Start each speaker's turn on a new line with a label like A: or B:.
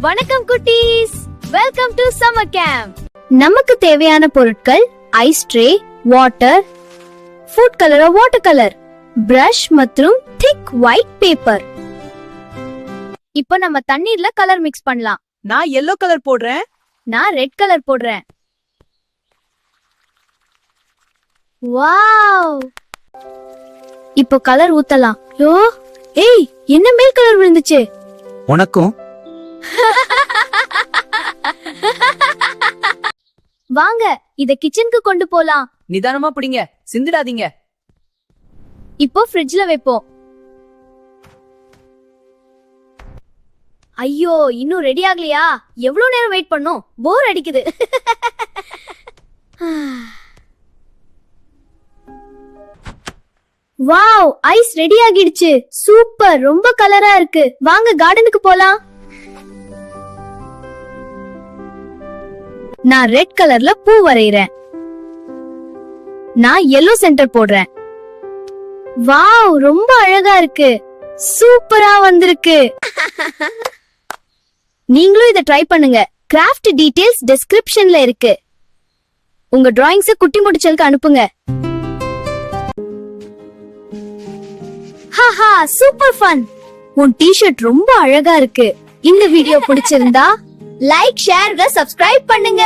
A: வணக்கம் குட்டீஸ், welcome to summer camp. நமக்கு தேவையான பொருட்கள் ice tray, water, food colour water colour, brush மற்றும் திக் ஒயிட் பேப்பர். இப்போ நம்ம தண்ணீர்ல கலர் மிக்ஸ் பண்ணலாம்.
B: நான் yellow கலர் போடுறேன்.
A: நான் ரெட் கலர் போடுறேன். வாவ்! இப்போ கலர் ஊத்தலாம். யோ, ஏய், என்ன மேல் கலர் விழுந்துச்சு?
C: உனக்கும்
A: வாங்க, இத கிச்சனுக்கு கொண்டு போலாம்.
B: நிதானமா பிடிங்க, சிந்திடாதீங்க.
A: இப்போ ஃப்ரிட்ஜ்ல வைப்போம். ஐயோ, இன்னும் ரெடி ஆகலையா? எவ்வளவு நேரம் வெயிட் பண்ணும்? போர் அடிக்குது. வாவ், ஐஸ் ரெடி ஆகிடுச்சு. சூப்பர், ரொம்ப கலரா இருக்கு. வாங்க கார்டனுக்கு போலாம். நான் ரெட் கலர்ல பூ வரையறேன். நான் yellow சென்டர் போடுறேன். வாவ், ரொம்ப அழகா இருக்கு. சூப்பரா வந்திருக்கு. நீங்களும் இத ட்ரை பண்ணுங்க. கிராஃப்ட் டீடைல்ஸ் டிஸ்கிரிப்ஷன்ல இருக்கு. உங்க டிராயிங்ஸ் குட்டி முடிச்சலுக்கு அனுப்புங்க. Haha, super fun. உன் டி-ஷர்ட் ரொம்ப அழகா இருக்கு. இந்த வீடியோ பிடிச்சிருந்தா லைக், ஷேர், சப்ஸ்கிரைப் பண்ணுங்க.